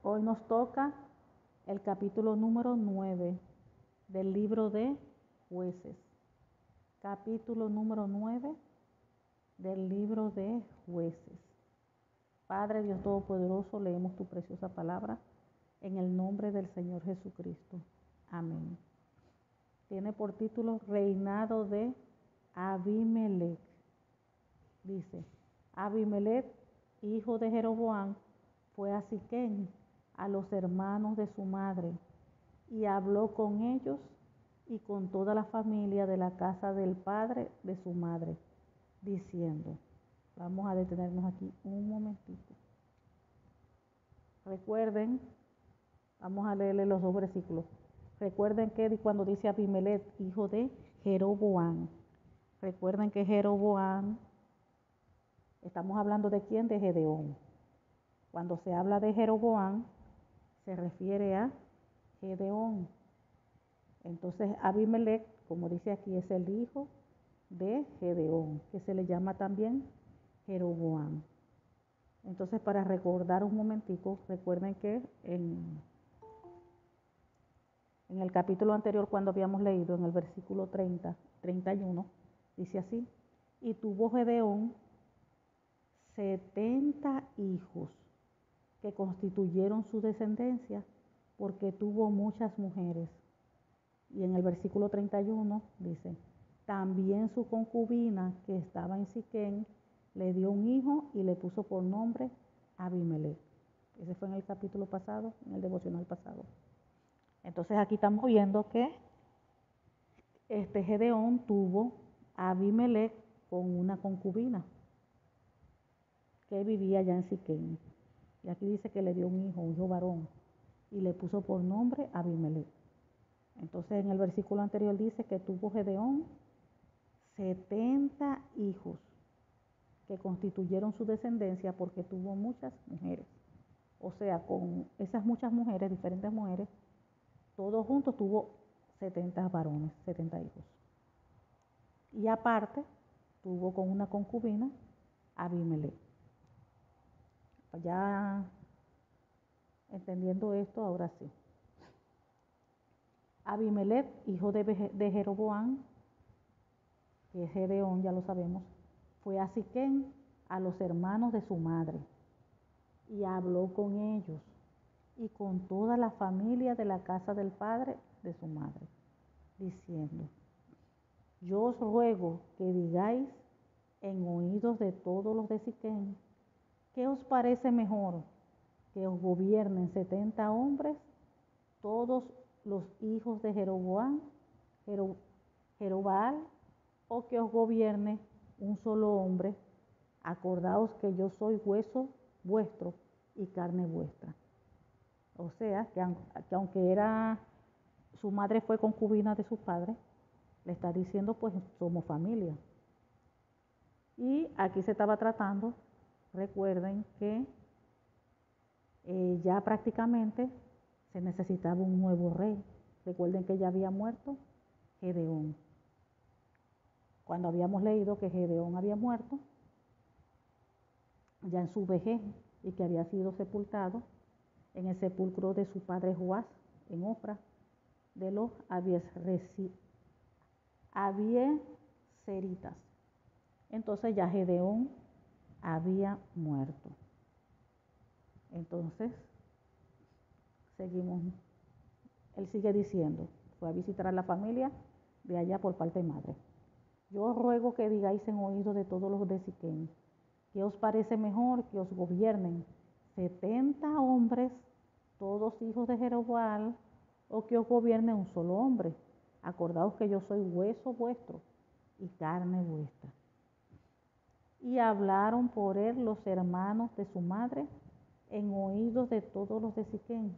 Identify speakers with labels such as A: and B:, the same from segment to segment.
A: Hoy nos toca el capítulo número 9 del libro de Jueces. Capítulo número 9 del libro de Jueces. Padre Dios Todopoderoso, leemos tu preciosa palabra en el nombre del Señor Jesucristo. Amén. Tiene por título Reinado de Abimelech. Dice, Abimelech, hijo de Jeroboam, fue a Siquem, a los hermanos de su madre, y habló con ellos y con toda la familia de la casa del padre de su madre, diciendo, vamos a detenernos aquí un momentito. Recuerden, vamos a leerle los dos versículos. Recuerden que cuando dice Abimelech, hijo de Jeroboam, recuerden que Jeroboam, estamos hablando de quién, de Gedeón. Cuando se habla de Jeroboam, se refiere a Gedeón. Entonces Abimelech, como dice aquí, es el hijo de Gedeón, que se le llama también Jeroboam. Entonces, para recordar un momentico, recuerden que en el capítulo anterior, cuando habíamos leído en el versículo 31, dice así, y tuvo Gedeón 70 hijos que constituyeron su descendencia, porque tuvo muchas mujeres. Y en el versículo 31 dice, también su concubina que estaba en Siquem le dio un hijo y le puso por nombre Abimelech. Ese fue en el capítulo pasado, en el devocional pasado. Entonces aquí estamos viendo que Gedeón tuvo a Abimelech con una concubina que vivía allá en Siquem. Y aquí dice que le dio un hijo varón, y le puso por nombre Abimelech. Entonces en el versículo anterior dice que tuvo Gedeón 70 hijos que constituyeron su descendencia porque tuvo muchas mujeres. O sea, con esas muchas mujeres, diferentes mujeres, todos juntos tuvo 70 varones, 70 hijos. Y aparte, tuvo con una concubina Abimelech. Ya entendiendo esto, ahora sí. Abimelech, hijo de Jeroboam, que es Gedeón, ya lo sabemos, fue a Siquem, a los hermanos de su madre, y habló con ellos y con toda la familia de la casa del padre de su madre, diciendo, yo os ruego que digáis en oídos de todos los de Siquem, ¿qué os parece mejor? Que os gobiernen 70 hombres, todos los hijos de Jeroboam, Jerobal, o que os gobierne un solo hombre. Acordaos que yo soy hueso vuestro y carne vuestra. O sea, que aunque su madre fue concubina de su padre, le está diciendo, pues somos familia. Y aquí se estaba tratando, recuerden que ya prácticamente se necesitaba un nuevo rey. Recuerden que ya había muerto Gedeón. Cuando habíamos leído que Gedeón había muerto, ya en su vejez, y que había sido sepultado en el sepulcro de su padre Joás, en Ofra, de los Abiezeritas. Entonces ya Gedeón había muerto. Entonces, seguimos. Él sigue diciendo, fue a visitar a la familia de allá por parte de madre. Yo os ruego que digáis en oído de todos los de Siquem, ¿qué os parece mejor? Que os gobiernen 70 hombres, todos hijos de Jeroboam, o que os gobierne un solo hombre. Acordaos que yo soy hueso vuestro y carne vuestra. Y hablaron por él los hermanos de su madre en oídos de todos los de Siquem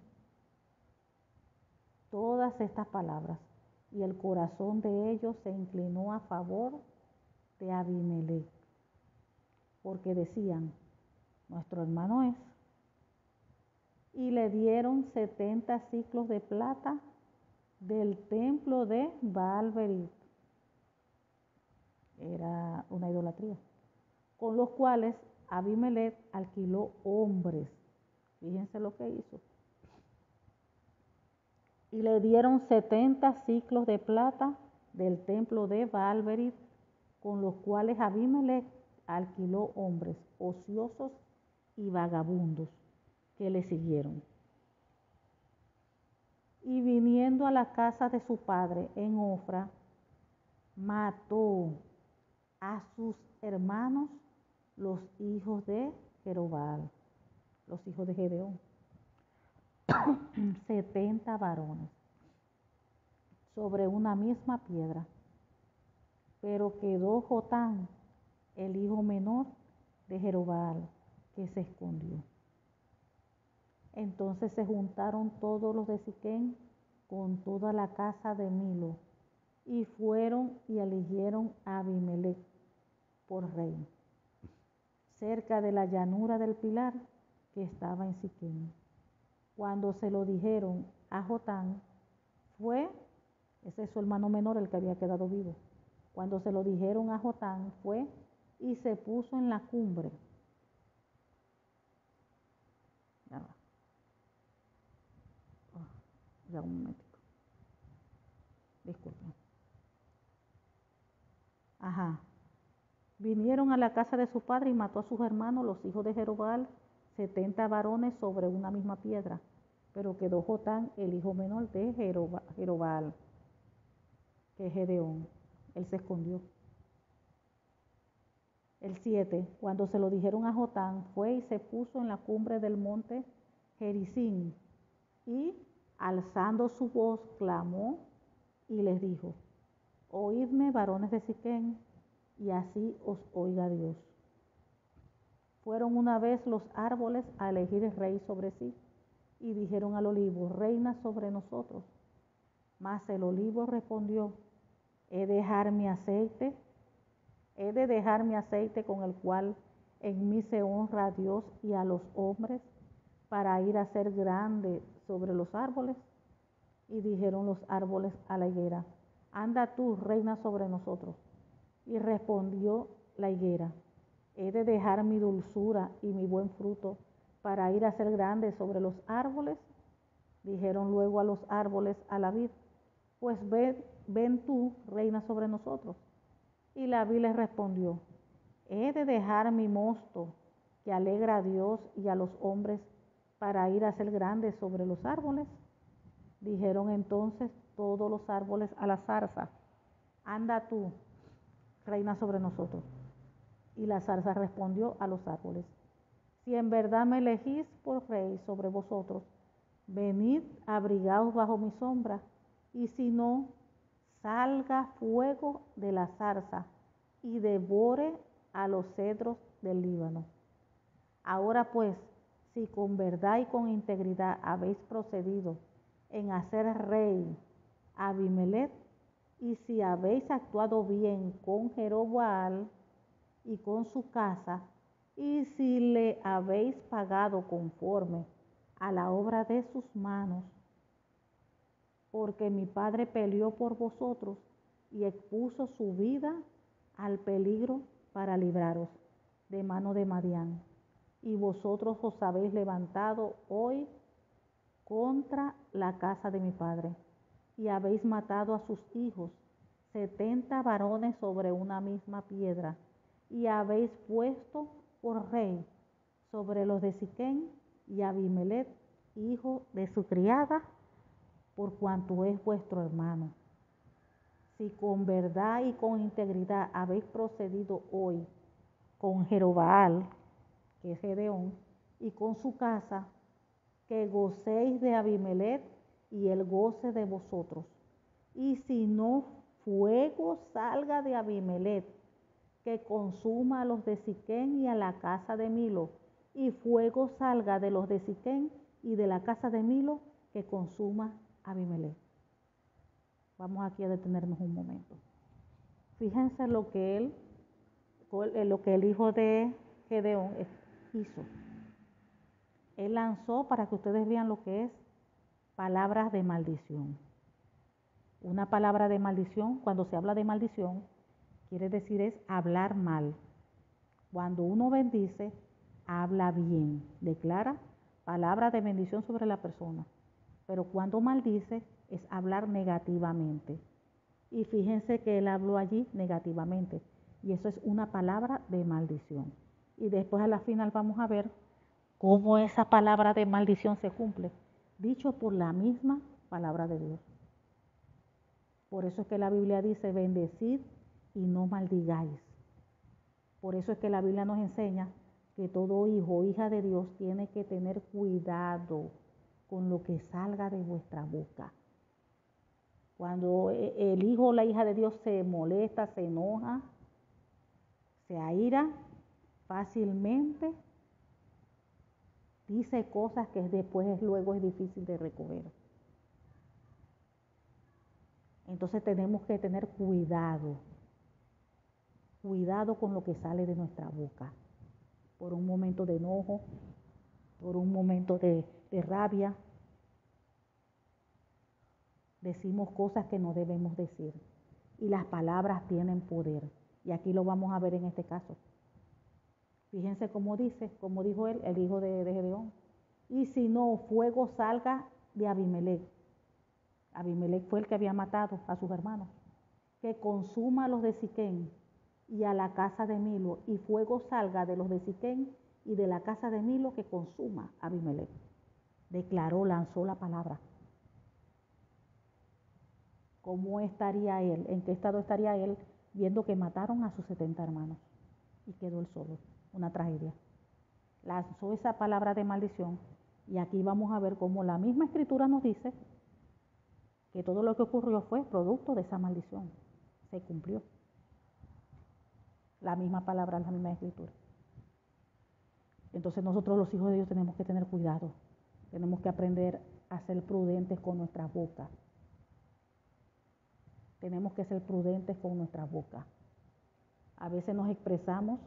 A: todas estas palabras, y el corazón de ellos se inclinó a favor de Abimelech, porque decían, nuestro hermano es. Y le dieron 70 siclos de plata del templo de Baal-Berith. Era una idolatría. Con los cuales Abimelech alquiló hombres, Fíjense lo que hizo. Y le dieron 70 siclos de plata del templo de Baal-Berith, con los cuales Abimelech alquiló hombres ociosos y vagabundos que le siguieron. Y viniendo a la casa de su padre en Ofra, mató a sus hermanos, los hijos de Jerobbaal, los hijos de Gedeón, 70 varones, sobre una misma piedra. Pero quedó Jotán, el hijo menor de Jerobbaal, que se escondió. Entonces se juntaron todos los de Siquem con toda la casa de Milo, y fueron y eligieron a Abimelech por rey, cerca de la llanura del Pilar que estaba en Siquem. Cuando se lo dijeron a Jotán, ese es su hermano menor, el que había quedado vivo. Cuando se lo dijeron a Jotán, fue y se puso en la cumbre. Ya un momentito. Disculpen. Vinieron a la casa de su padre y mató a sus hermanos, los hijos de Jerobbaal, 70 varones sobre una misma piedra. Pero quedó Jotán, el hijo menor de Jerobbaal, que es Gedeón. Él se escondió. El 7, cuando se lo dijeron a Jotán, fue y se puso en la cumbre del monte Gerizim, y alzando su voz clamó y les dijo: oídme, varones de Siquem, y así os oiga Dios. Fueron una vez los árboles a elegir rey sobre sí, y dijeron al olivo: reina sobre nosotros. Mas el olivo respondió: he de dejar mi aceite con el cual en mí se honra a Dios y a los hombres, para ir a ser grande sobre los árboles. Y dijeron los árboles a la higuera: anda tú, reina sobre nosotros. Y respondió la higuera: he de dejar mi dulzura y mi buen fruto para ir a ser grande sobre los árboles. Dijeron luego a los árboles a la vid: pues ven tú, reina sobre nosotros. Y la vid les respondió: he de dejar mi mosto, que alegra a Dios y a los hombres, para ir a ser grande sobre los árboles. Dijeron entonces todos los árboles a la zarza: anda tú, reina sobre nosotros. Y la zarza respondió a los árboles: si en verdad me elegís por rey sobre vosotros, venid, abrigaos bajo mi sombra, y si no, salga fuego de la zarza y devore a los cedros del Líbano. Ahora pues, si con verdad y con integridad habéis procedido en hacer rey a Abimelech, y si habéis actuado bien con Jerobbaal y con su casa, y si le habéis pagado conforme a la obra de sus manos, porque mi padre peleó por vosotros y expuso su vida al peligro para libraros de mano de Madián, y vosotros os habéis levantado hoy contra la casa de mi padre, y habéis matado a sus hijos, 70 varones sobre una misma piedra, y habéis puesto por rey sobre los de Siquem y Abimelech, hijo de su criada, por cuanto es vuestro hermano. Si con verdad y con integridad habéis procedido hoy con Jerobbaal, que es Gedeón, y con su casa, que gocéis de Abimelech y él goce de vosotros. Y si no, fuego salga de Abimelech, que consuma a los de Siquem y a la casa de Milo, y fuego salga de los de Siquem y de la casa de Milo, que consuma a Abimelech. Vamos aquí a detenernos un momento. Fíjense lo que el hijo de Gedeón hizo. Él lanzó, para que ustedes vean lo que es, palabras de maldición. Una palabra de maldición, cuando se habla de maldición, quiere decir es hablar mal. Cuando uno bendice, habla bien, declara palabra de bendición sobre la persona. Pero cuando maldice es hablar negativamente. Y fíjense que él habló allí negativamente. Y eso es una palabra de maldición. Y después a la final vamos a ver cómo esa palabra de maldición se cumple. Dicho por la misma palabra de Dios. Por eso es que la Biblia dice, bendecid y no maldigáis. Por eso es que la Biblia nos enseña que todo hijo o hija de Dios tiene que tener cuidado con lo que salga de vuestra boca. Cuando el hijo o la hija de Dios se molesta, se enoja, se aira fácilmente, dice cosas que después luego es difícil de recoger. Entonces tenemos que tener cuidado con lo que sale de nuestra boca. Por un momento de enojo, por un momento de rabia, decimos cosas que no debemos decir. Y las palabras tienen poder. Y aquí lo vamos a ver en este caso. Fíjense cómo dijo él, el hijo de Gedeón. Y si no, fuego salga de Abimelech. Abimelech fue el que había matado a sus hermanos. Que consuma a los de Siquén y a la casa de Milo. Y fuego salga de los de Siquén y de la casa de Milo que consuma a Abimelech. Declaró, lanzó la palabra. ¿Cómo estaría él? ¿En qué estado estaría él viendo que mataron a sus 70 hermanos? Y quedó él solo. Una tragedia. Lanzó esa palabra de maldición. Y aquí vamos a ver cómo la misma escritura nos dice que todo lo que ocurrió fue producto de esa maldición. Se cumplió. La misma palabra, la misma escritura. Entonces nosotros los hijos de Dios tenemos que tener cuidado. Tenemos que aprender a ser prudentes con nuestra boca. Tenemos que ser prudentes con nuestra boca. A veces nos expresamos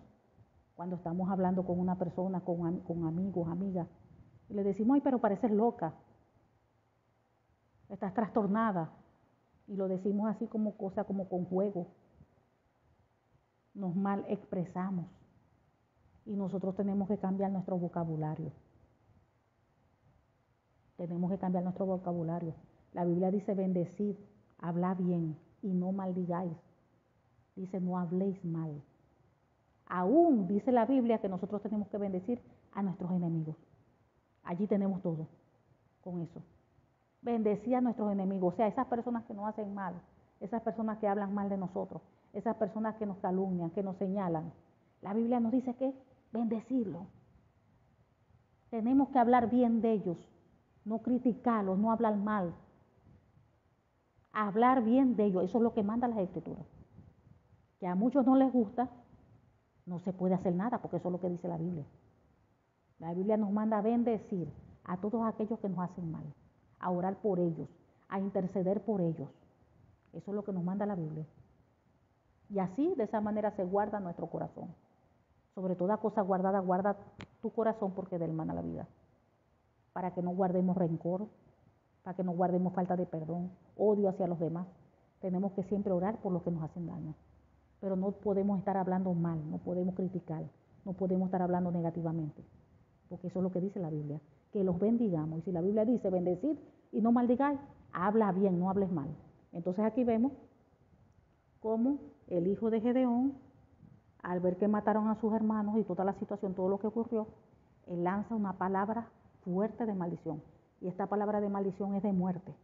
A: cuando estamos hablando con una persona, con amigos, amigas, y le decimos, ay, pero pareces loca, estás trastornada, y lo decimos así como cosa, como con juego. Nos mal expresamos, y nosotros tenemos que cambiar nuestro vocabulario. Tenemos que cambiar nuestro vocabulario. La Biblia dice, bendecid, hablad bien, y no maldigáis. Dice, no habléis mal. Aún dice la Biblia que nosotros tenemos que bendecir a nuestros enemigos. Allí tenemos todo con eso. Bendecir a nuestros enemigos, o sea, esas personas que nos hacen mal, esas personas que hablan mal de nosotros, esas personas que nos calumnian, que nos señalan. La Biblia nos dice que bendecirlos. Tenemos que hablar bien de ellos, no criticarlos, no hablar mal. Hablar bien de ellos, eso es lo que manda las Escrituras. Que a muchos no les gusta, no se puede hacer nada, porque eso es lo que dice la Biblia. La Biblia nos manda a bendecir a todos aquellos que nos hacen mal, a orar por ellos, a interceder por ellos. Eso es lo que nos manda la Biblia. Y así, de esa manera, se guarda nuestro corazón. Sobre toda cosa guardada, guarda tu corazón, porque de él mana la vida. Para que no guardemos rencor, para que no guardemos falta de perdón, odio hacia los demás. Tenemos que siempre orar por los que nos hacen daño. Pero no podemos estar hablando mal, no podemos criticar, no podemos estar hablando negativamente. Porque eso es lo que dice la Biblia, que los bendigamos. Y si la Biblia dice bendecid y no maldigáis, habla bien, no hables mal. Entonces aquí vemos cómo el hijo de Gedeón, al ver que mataron a sus hermanos y toda la situación, todo lo que ocurrió, él lanza una palabra fuerte de maldición. Y esta palabra de maldición es de muerte.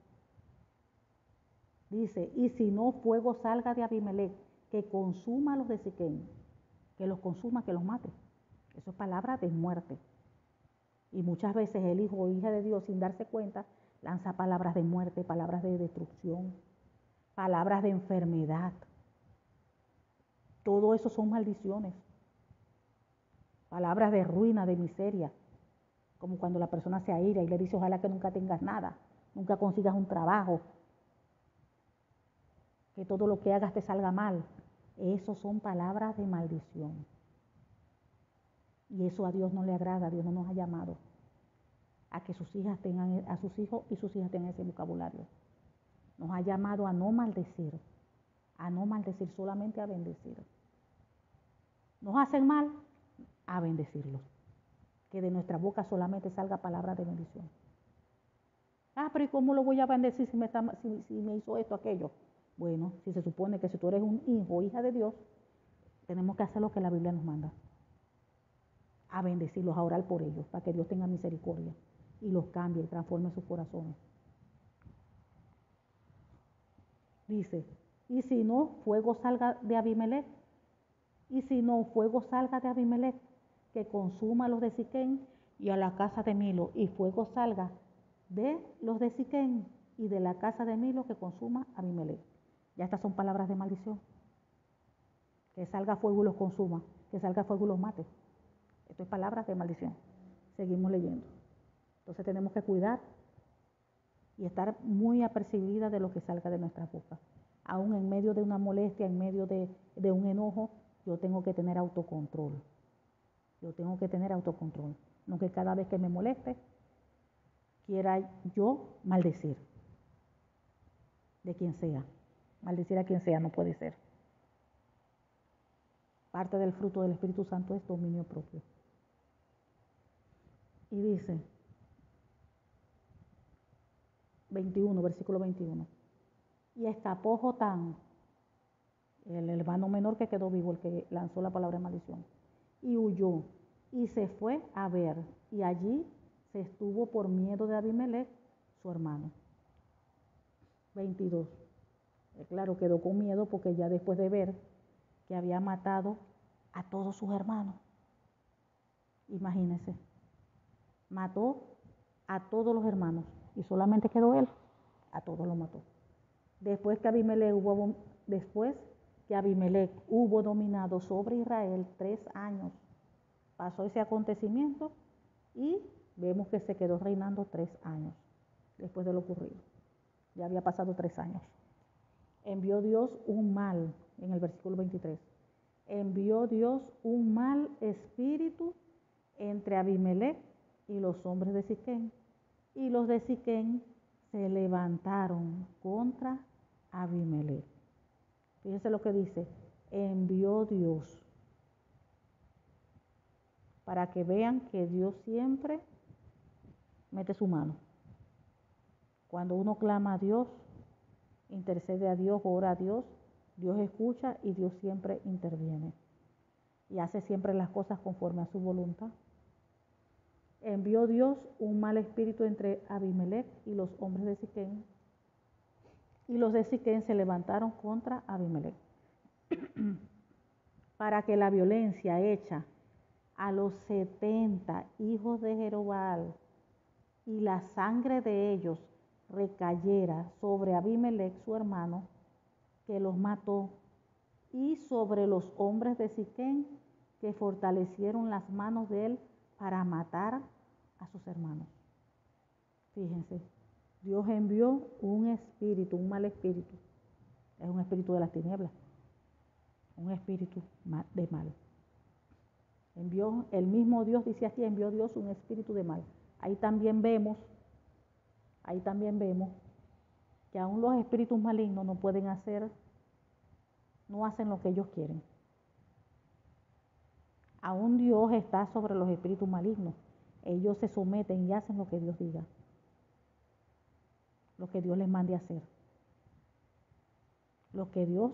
A: Dice, y si no, fuego salga de Abimelech, que consuma a los de Siquén, que los consuma, que los mate. Eso es palabra de muerte. Y muchas veces el hijo o hija de Dios, sin darse cuenta, lanza palabras de muerte, palabras de destrucción, palabras de enfermedad. Todo eso son maldiciones. Palabras de ruina, de miseria. Como cuando la persona se aira y le dice, ojalá que nunca tengas nada, nunca consigas un trabajo, que todo lo que hagas te salga mal. Eso son palabras de maldición. Y eso a Dios no le agrada. Dios no nos ha llamado a que sus hijas tengan, a sus hijos y sus hijas tengan ese vocabulario. Nos ha llamado a no maldecir, solamente a bendecir. Nos hacen mal, a bendecirlos. que de nuestra boca solamente salga palabra de bendición. Pero ¿y cómo lo voy a bendecir si me hizo esto, aquello? Bueno, si se supone que si tú eres un hijo o hija de Dios, tenemos que hacer lo que la Biblia nos manda. A bendecirlos, a orar por ellos, para que Dios tenga misericordia y los cambie y transforme sus corazones. Dice, y si no, fuego salga de Abimelech, que consuma a los de Siquén y a la casa de Milo, y fuego salga de los de Siquén y de la casa de Milo, que consuma a Abimelech. Ya estas son palabras de maldición. Que salga fuego y los consuma, que salga fuego y los mate. Esto es palabras de maldición. Seguimos leyendo. Entonces tenemos que cuidar y estar muy apercibida de lo que salga de nuestra boca. Aún en medio de una molestia, en medio de un enojo, yo tengo que tener autocontrol. No que cada vez que me moleste, quiera yo maldecir de quien sea. Maldecir a quien sea no puede ser. Parte del fruto del Espíritu Santo es dominio propio. Y dice, 21, versículo 21. Y escapó Jotán, el hermano menor que quedó vivo, el que lanzó la palabra de maldición, y huyó, y se fue a ver, y allí se estuvo por miedo de Abimelech, su hermano. 22. Claro, quedó con miedo porque ya después de ver que había matado a todos sus hermanos. Imagínense, mató a todos los hermanos y solamente quedó él, a todos los mató. Después que Abimelech hubo dominado sobre Israel 3 años, pasó ese acontecimiento y vemos que se quedó reinando 3 años después de lo ocurrido. Ya había pasado 3 años. Envió Dios un mal, en el versículo 23. Envió Dios un mal espíritu entre Abimelech y los hombres de Siquén. Y los de Siquén se levantaron contra Abimelech. Fíjense lo que dice, envió Dios. Para que vean que Dios siempre mete su mano. Cuando uno clama a Dios, intercede a Dios, ora a Dios, Dios escucha y Dios siempre interviene. Y hace siempre las cosas conforme a su voluntad. Envió Dios un mal espíritu entre Abimelech y los hombres de Siquén. Y los de Siquén se levantaron contra Abimelech. Para que la violencia hecha a los 70 hijos de Jerobbaal y la sangre de ellos recayera sobre Abimelech su hermano, que los mató, y sobre los hombres de Siquén, que fortalecieron las manos de él para matar a sus hermanos. Fíjense, Dios envió un espíritu, un mal espíritu. Es un espíritu de las tinieblas, un espíritu de mal. Envió, el mismo Dios dice aquí, envió Dios un espíritu de mal. Ahí también vemos que aún los espíritus malignos no hacen lo que ellos quieren. Aún Dios está sobre los espíritus malignos. Ellos se someten y hacen lo que Dios diga, lo que Dios les mande hacer, lo que Dios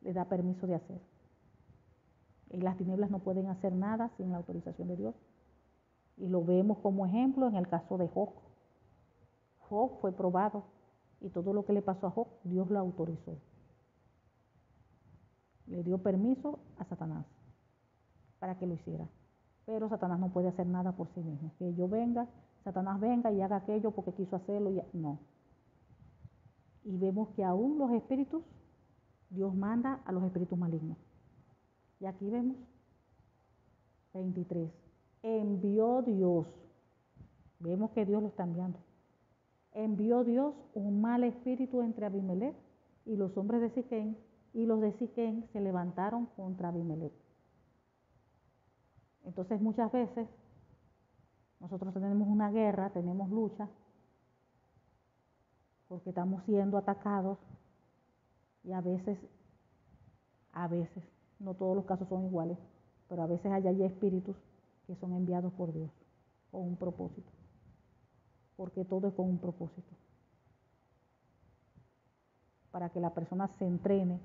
A: les da permiso de hacer. Y las tinieblas no pueden hacer nada sin la autorización de Dios. Y lo vemos como ejemplo en el caso de Job. Job fue probado y todo lo que le pasó a Job, Dios lo autorizó. Le dio permiso a Satanás para que lo hiciera. Pero Satanás no puede hacer nada por sí mismo. Que Satanás venga y haga aquello porque quiso hacerlo. No. Y vemos que aún los espíritus, Dios manda a los espíritus malignos. Y aquí vemos 23. Envió Dios. Vemos que Dios lo está enviando. Envió Dios un mal espíritu entre Abimelech y los hombres de Siquén, y los de Siquén se levantaron contra Abimelech. Entonces muchas veces nosotros tenemos una guerra, tenemos lucha, porque estamos siendo atacados y a veces, no todos los casos son iguales, pero a veces hay espíritus que son enviados por Dios. con un propósito, porque todo es con un propósito, para que la persona se entrene,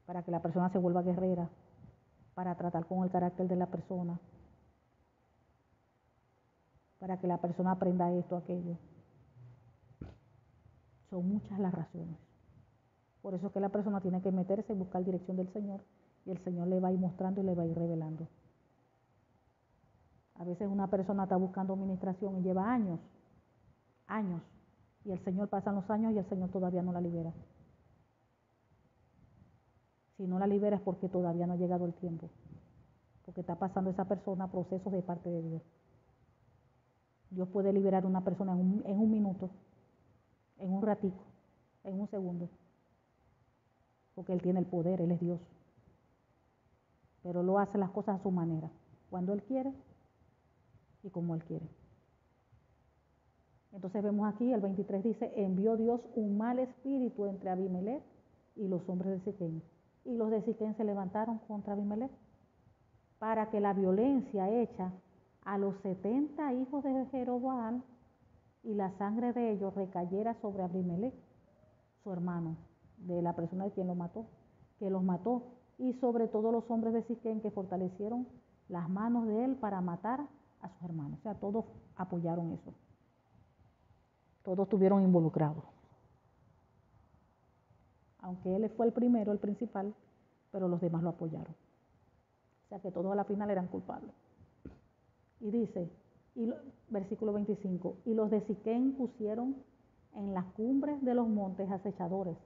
A: para que la persona se vuelva guerrera, para tratar con el carácter de la persona, para que la persona aprenda esto, aquello. Son muchas las razones. Por eso es que la persona tiene que meterse y buscar dirección del Señor, y el Señor le va a ir mostrando y le va a ir revelando. A veces una persona está buscando administración y lleva años, y el Señor pasan los años y el Señor todavía no la libera. Si no la libera es porque todavía no ha llegado el tiempo, porque está pasando esa persona procesos de parte de Dios. Dios puede liberar a una persona en un minuto, en un ratico, en un segundo, porque Él tiene el poder, Él es Dios. Pero Él hace las cosas a su manera, cuando Él quiere y como Él quiere. Entonces vemos aquí, el 23 dice, envió Dios un mal espíritu entre Abimelech y los hombres de Siquem. Y los de Siquem se levantaron contra Abimelech para que la violencia hecha a los 70 hijos de Jeroboam y la sangre de ellos recayera sobre Abimelech, su hermano, de la persona de quien lo mató, que los mató, y sobre todos los hombres de Siquem que fortalecieron las manos de él para matar a sus hermanos. O sea, todos apoyaron eso. Todos estuvieron involucrados. Aunque él fue el primero, el principal, pero los demás lo apoyaron. O sea que todos a la final eran culpables. Y dice, versículo 25, y los de Siquem pusieron en las cumbres de los montes acechadores,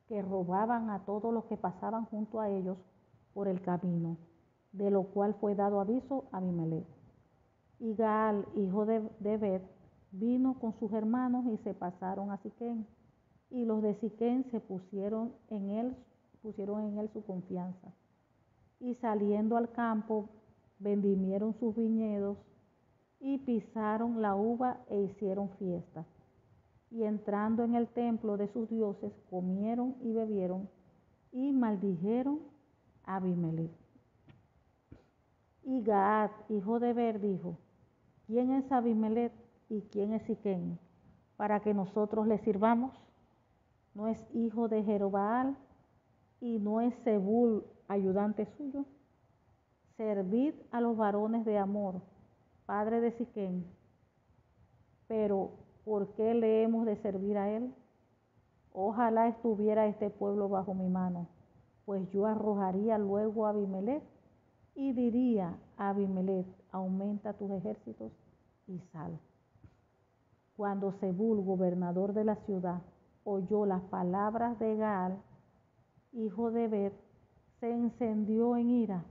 A: que robaban a todos los que pasaban junto a ellos por el camino, de lo cual fue dado aviso a Abimelech. Y Gaal, hijo de Ebed, vino con sus hermanos y se pasaron a Siquem, y los de Siquem se pusieron en él su confianza. Y saliendo al campo, vendimieron sus viñedos y pisaron la uva e hicieron fiesta. Y entrando en el templo de sus dioses, comieron y bebieron y maldijeron a Abimelech. Y Gad, hijo de Ebed, dijo, ¿quién es Abimelech y quién es Siquem, para que nosotros le sirvamos? ¿No es hijo de Jerobaal y no es Zebul ayudante suyo? Servid a los varones de Amor, padre de Siquem. Pero, ¿por qué le hemos de servir a él? Ojalá estuviera este pueblo bajo mi mano, pues yo arrojaría luego a Abimelech y diría a Abimelech, aumenta tus ejércitos y sal. Cuando Zebul, gobernador de la ciudad, oyó las palabras de Gaal, hijo de Ebed, se encendió en ira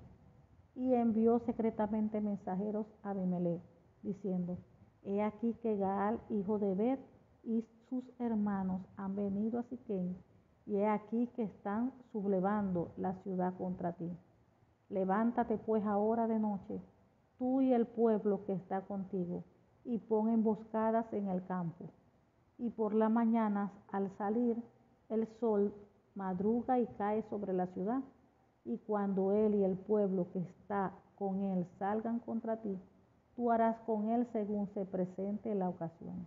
A: y envió secretamente mensajeros a Abimelech, diciendo, he aquí que Gaal, hijo de Ebed, y sus hermanos han venido a Siquem, y he aquí que están sublevando la ciudad contra ti. Levántate pues ahora de noche, tú y el pueblo que está contigo, y pon emboscadas en el campo. Y por la mañana, al salir el sol, madruga y cae sobre la ciudad. Y cuando él y el pueblo que está con él salgan contra ti, tú harás con él según se presente la ocasión.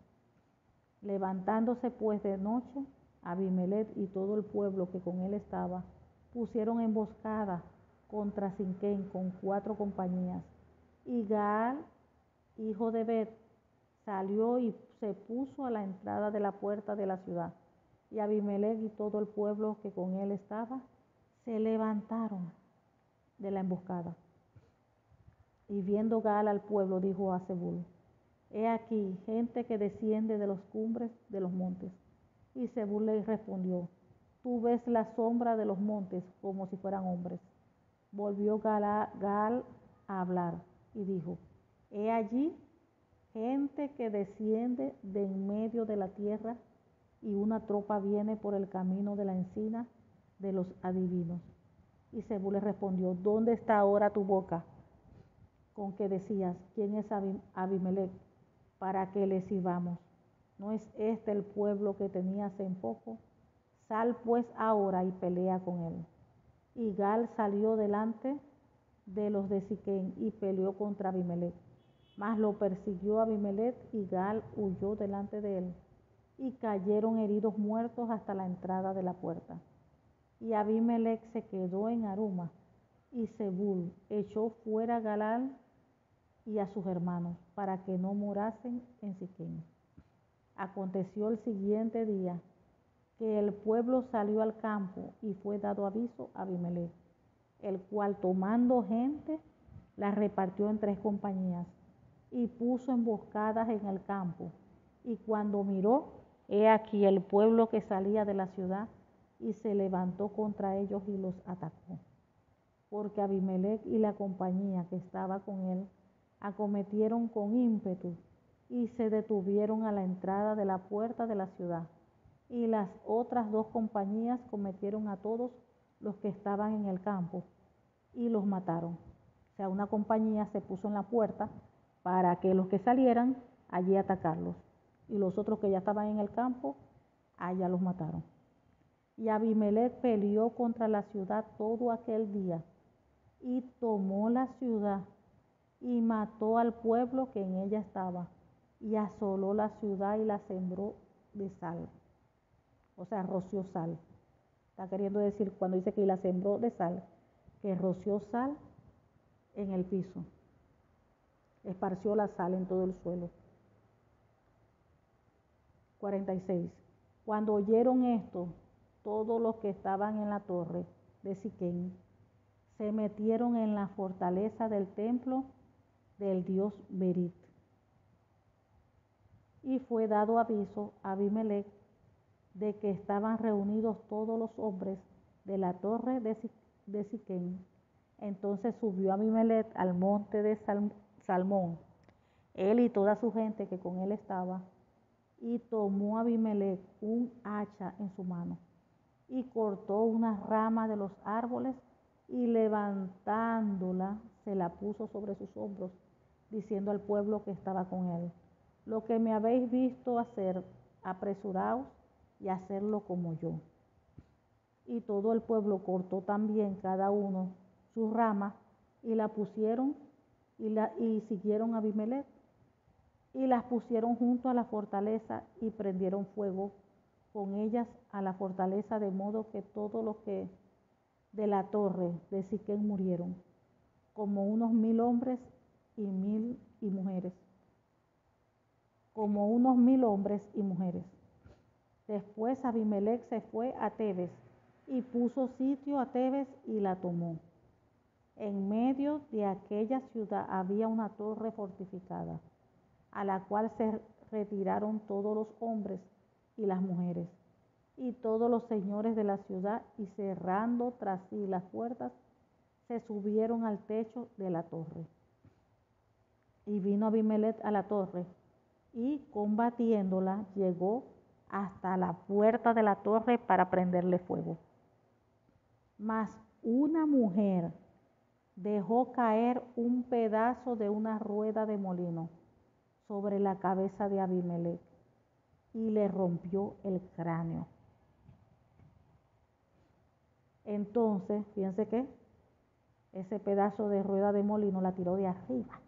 A: Levantándose pues de noche, Abimelech y todo el pueblo que con él estaba, pusieron emboscada contra Siquem con 4 compañías. Y Gaal, hijo de Ebed, salió y se puso a la entrada de la puerta de la ciudad. Y Abimelech y todo el pueblo que con él estaba, se levantaron de la emboscada. Y viendo Gaal al pueblo, dijo a Zebul, he aquí gente que desciende de las cumbres de los montes. Y Zebul le respondió, tú ves la sombra de los montes como si fueran hombres. Volvió Gaal a hablar y dijo, he allí gente que desciende de en medio de la tierra, y una tropa viene por el camino de la encina de los adivinos. Y Zebul le respondió, ¿dónde está ahora tu boca con que decías, quién es Abimelech, para que le sirvamos? ¿No es este el pueblo que tenías en poco? Sal pues ahora y pelea con él. Y Gaal salió delante de los de Siquem y peleó contra Abimelech. Mas lo persiguió Abimelech y Gal huyó delante de él. Y cayeron heridos muertos hasta la entrada de la puerta. Y Abimelech se quedó en Aruma. Y Zebul echó fuera a Galal y a sus hermanos para que no morasen en Siquem. Aconteció el siguiente día que el pueblo salió al campo y fue dado aviso a Abimelech, el cual tomando gente la repartió en 3 compañías y puso emboscadas en el campo. Y cuando miró, he aquí el pueblo que salía de la ciudad y se levantó contra ellos y los atacó. Porque Abimelech y la compañía que estaba con él acometieron con ímpetu y se detuvieron a la entrada de la puerta de la ciudad. Y las otras 2 compañías cometieron a todos los que estaban en el campo y los mataron. O sea, una compañía se puso en la puerta para que los que salieran allí atacarlos. Y los otros que ya estaban en el campo, allá los mataron. Y Abimelech peleó contra la ciudad todo aquel día y tomó la ciudad y mató al pueblo que en ella estaba y asoló la ciudad y la sembró de sal. O sea, roció sal. Está queriendo decir cuando dice que la sembró de sal, que roció sal en el piso. Esparció la sal en todo el suelo. 46. Cuando oyeron esto, todos los que estaban en la torre de Siquem se metieron en la fortaleza del templo del dios Berit. Y fue dado aviso a Abimelech de que estaban reunidos todos los hombres de la torre de Siquem. Entonces subió Abimelech al monte de Salmón, él y toda su gente que con él estaba, y tomó Abimelech un hacha en su mano, y cortó una rama de los árboles, y levantándola se la puso sobre sus hombros, diciendo al pueblo que estaba con él: lo que me habéis visto hacer, apresuraos y hacerlo como yo. Y todo el pueblo cortó también cada uno sus ramas y la pusieron y siguieron a Abimelech y las pusieron junto a la fortaleza y prendieron fuego con ellas a la fortaleza, de modo que todos los que de la torre de Siquem murieron, como unos 1000 hombres y mujeres, como unos 1000 hombres y mujeres. Después Abimelech se fue a Tebes y puso sitio a Tebes y la tomó. En medio de aquella ciudad había una torre fortificada, a la cual se retiraron todos los hombres y las mujeres, y todos los señores de la ciudad, y cerrando tras sí las puertas, se subieron al techo de la torre. Y vino Abimelech a la torre, y combatiéndola llegó hasta la puerta de la torre para prenderle fuego. Mas una mujer dejó caer un pedazo de una rueda de molino sobre la cabeza de Abimelech y le rompió el cráneo. Entonces, fíjense que ese pedazo de rueda de molino la tiró de arriba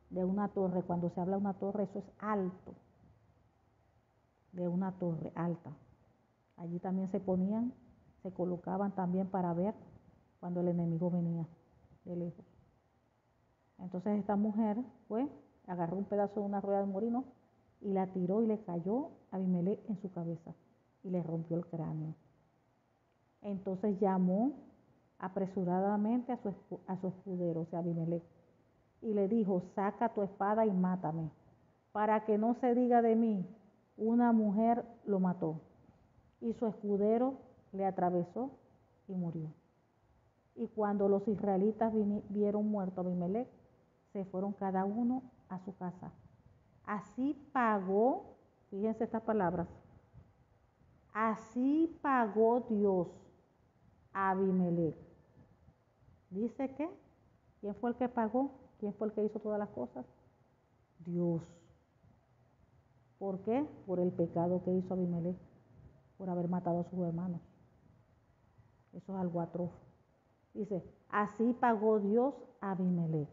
A: de una torre. Cuando se habla de una torre, eso es alto, de una torre alta. Allí también se colocaban también para ver cuando el enemigo venía de lejos. Entonces esta mujer agarró un pedazo de una rueda de molino y la tiró y le cayó a Abimelech en su cabeza y le rompió el cráneo. Entonces llamó apresuradamente a su escudero, o sea, Abimelech, y le dijo: saca tu espada y mátame, para que no se diga de mí, una mujer lo mató. Y su escudero le atravesó y murió. Y cuando los israelitas vieron muerto a Abimelech, se fueron cada uno a su casa. Así pagó, fíjense estas palabras, así pagó Dios a Abimelech. Dice que, ¿quién fue el que pagó? ¿Quién fue el que hizo todas las cosas? Dios. ¿Por qué? Por el pecado que hizo Abimelech, por haber matado a sus hermanos. Eso es algo atroz. Dice, así pagó Dios a Abimelech.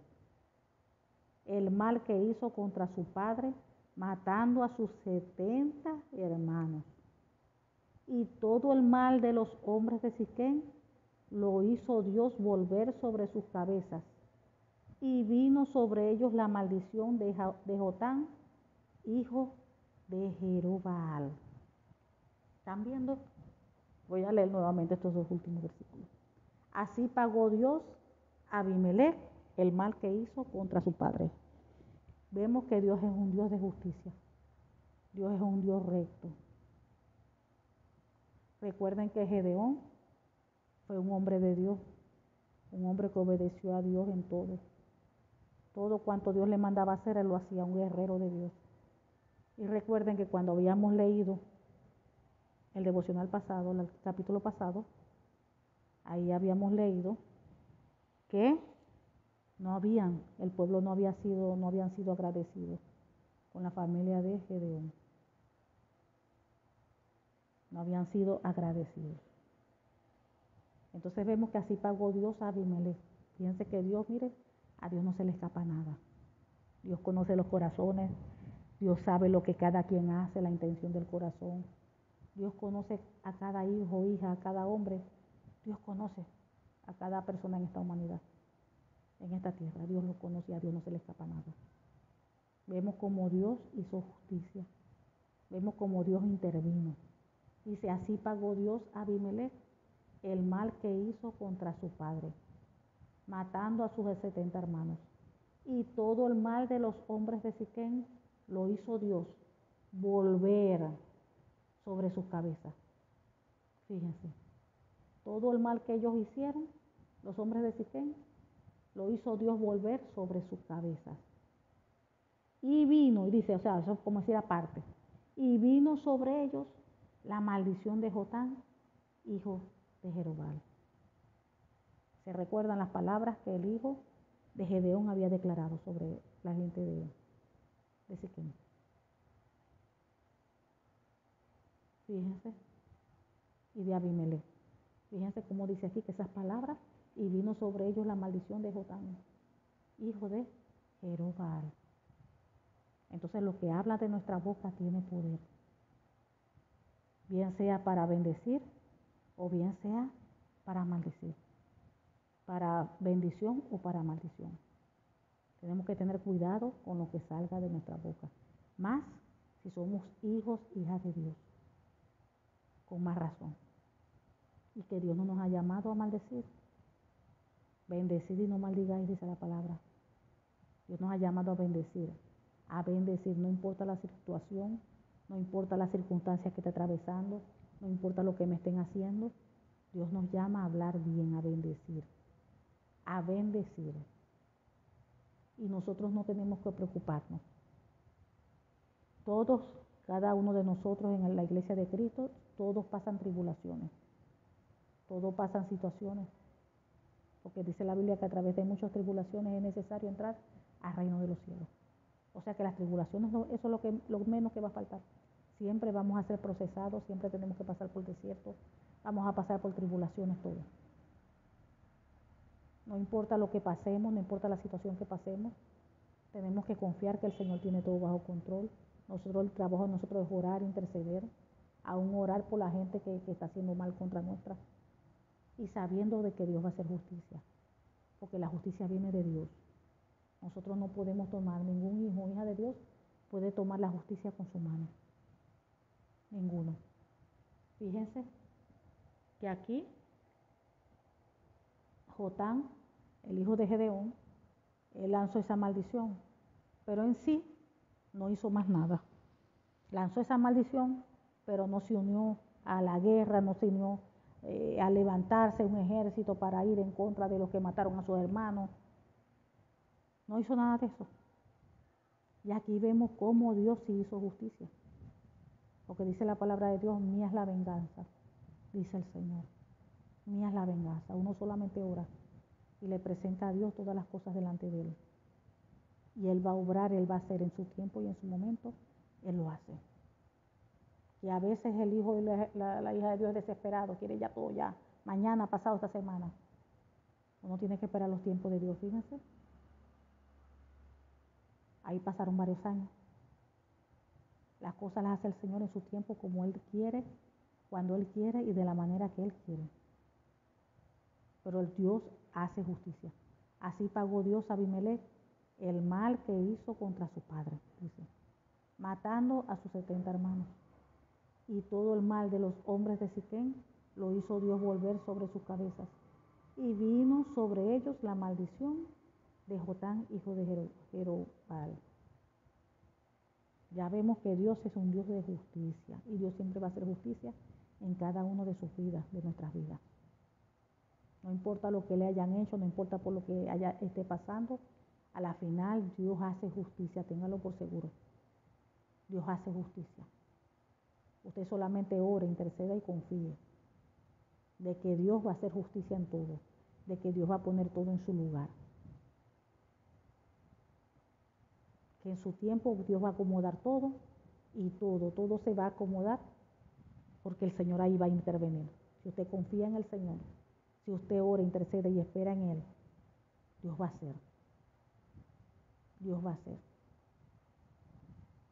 A: el mal que hizo contra su padre, matando a sus 70 hermanos. Y todo el mal de los hombres de Siquén lo hizo Dios volver sobre sus cabezas. Y vino sobre ellos la maldición de Jotán, hijo de Jerubbaal. ¿Están viendo? Voy a leer nuevamente estos dos últimos versículos. Así pagó Dios a Abimelech el mal que hizo contra su padre. Vemos que Dios es un Dios de justicia. Dios es un Dios recto. Recuerden que Gedeón fue un hombre de Dios, un hombre que obedeció a Dios en todo. Todo cuanto Dios le mandaba hacer, él lo hacía, un guerrero de Dios. Y recuerden que cuando habíamos leído el devocional pasado, el capítulo pasado, ahí habíamos leído que el pueblo no habían sido agradecidos con la familia de Gedeón. No habían sido agradecidos. Entonces vemos que así pagó Dios a Abimelech. Fíjense que Dios, mire, a Dios no se le escapa nada. Dios conoce los corazones. Dios sabe lo que cada quien hace, la intención del corazón. Dios conoce a cada hijo, hija, a cada hombre. Dios conoce a cada persona en esta humanidad, en esta tierra. Dios lo conoce y a Dios no se le escapa nada. Vemos cómo Dios hizo justicia. Vemos cómo Dios intervino. Dice, así pagó Dios a Abimelech el mal que hizo contra su padre, matando a sus 70 hermanos. Y todo el mal de los hombres de Siquén lo hizo Dios volver sobre sus cabezas. Fíjense, todo el mal que ellos hicieron, los hombres de Siquén, lo hizo Dios volver sobre sus cabezas. Y vino, y dice, o sea, eso es como decir aparte, y vino sobre ellos la maldición de Jotán, hijo de Jerubbaal. ¿Se recuerdan las palabras que el hijo de Gedeón había declarado sobre la gente de Siquén? Fíjense. Y de Abimelech. Fíjense cómo dice aquí que esas palabras, y vino sobre ellos la maldición de Jotán, hijo de Jerubbaal. Entonces lo que habla de nuestra boca tiene poder. Bien sea para bendecir o bien sea para maldecir. Para bendición o para maldición. Tenemos que tener cuidado con lo que salga de nuestra boca. Más si somos hijos, hijas de Dios. Con más razón. Y que Dios no nos ha llamado a maldecir. Bendecid y no maldigáis, dice la palabra. Dios nos ha llamado a bendecir. A bendecir, no importa la situación, no importa las circunstancias que esté atravesando, no importa lo que me estén haciendo. Dios nos llama a hablar bien, a bendecir. A bendecir. Y nosotros no tenemos que preocuparnos. Todos, cada uno de nosotros en la iglesia de Cristo, todos pasan tribulaciones. Todos pasan situaciones. Porque dice la Biblia que a través de muchas tribulaciones es necesario entrar al reino de los cielos. O sea que las tribulaciones, eso es lo menos que va a faltar. Siempre vamos a ser procesados, siempre tenemos que pasar por desiertos, vamos a pasar por tribulaciones todos. No importa lo que pasemos, no importa la situación que pasemos, tenemos que confiar que el Señor tiene todo bajo control. El trabajo de nosotros es orar, interceder, aún orar por la gente que está haciendo mal contra nuestra, y sabiendo de que Dios va a hacer justicia, porque la justicia viene de Dios. Nosotros no podemos tomar, ningún hijo o hija de Dios puede tomar la justicia con su mano. Ninguno. Fíjense que aquí Jotán, el hijo de Gedeón, él lanzó esa maldición, pero en sí no hizo más nada. Lanzó esa maldición, pero no se unió a la guerra, no se unió a levantarse un ejército para ir en contra de los que mataron a sus hermanos. No hizo nada de eso. Y aquí vemos cómo Dios sí hizo justicia. Porque dice la palabra de Dios, mía es la venganza, dice el Señor. Mía es la venganza. Uno solamente ora y le presenta a Dios todas las cosas delante de Él. Y Él va a obrar, Él va a hacer en su tiempo y en su momento, Él lo hace. Y a veces el hijo y la hija de Dios es desesperado, quiere ya todo ya, mañana, pasado, esta semana. Uno tiene que esperar los tiempos de Dios, fíjense. Ahí pasaron varios años. Las cosas las hace el Señor en su tiempo, como Él quiere, cuando Él quiere y de la manera que Él quiere. Pero el Dios hace justicia. Así pagó Dios a Abimelech el mal que hizo contra su padre, dice, matando a sus 70 hermanos. Y todo el mal de los hombres de Siquem lo hizo Dios volver sobre sus cabezas. Y vino sobre ellos la maldición de Jotán, hijo de Jerobbaal. Ya vemos que Dios es un Dios de justicia y Dios siempre va a hacer justicia en cada uno de sus vidas, de nuestras vidas. No importa lo que le hayan hecho, no importa por lo que esté pasando, a la final Dios hace justicia, téngalo por seguro. Dios hace justicia. Usted solamente ore, interceda y confíe de que Dios va a hacer justicia en todo, de que Dios va a poner todo en su lugar. Que en su tiempo Dios va a acomodar todo y todo se va a acomodar porque el Señor ahí va a intervenir. Si usted confía en el Señor, si usted ora, intercede y espera en Él, Dios va a hacer. Dios va a hacer.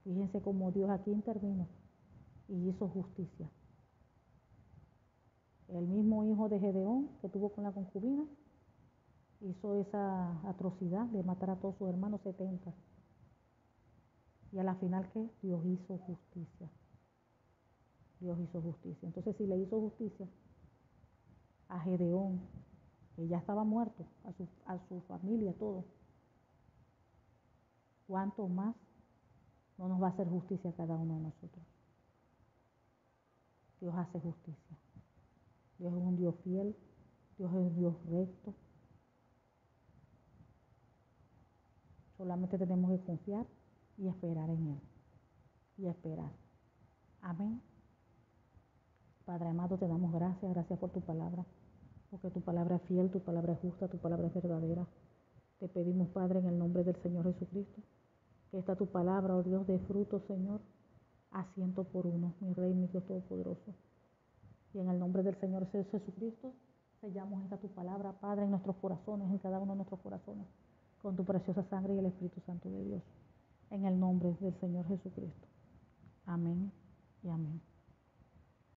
A: Fíjense cómo Dios aquí intervino y hizo justicia. El mismo hijo de Gedeón que tuvo con la concubina hizo esa atrocidad de matar a todos sus hermanos 70. Y a la final, ¿qué? Dios hizo justicia. Dios hizo justicia. Entonces, si le hizo justicia a Gedeón, que ya estaba muerto, a su familia, todo, ¿cuánto más no nos va a hacer justicia a cada uno de nosotros? Dios hace justicia. Dios es un Dios fiel, Dios es un Dios recto. Solamente tenemos que confiar y esperar en Él. Y esperar. Amén. Padre amado, te damos gracias por tu palabra, porque tu palabra es fiel, tu palabra es justa, tu palabra es verdadera. Te pedimos, Padre, en el nombre del Señor Jesucristo, que esta tu palabra, oh Dios, dé fruto, Señor, a 100 por 1, mi Rey, mi Dios Todopoderoso. Y en el nombre del Señor Jesucristo, sellamos esta tu palabra, Padre, en nuestros corazones, en cada uno de nuestros corazones, con tu preciosa sangre y el Espíritu Santo de Dios. En el nombre del Señor Jesucristo. Amén y amén.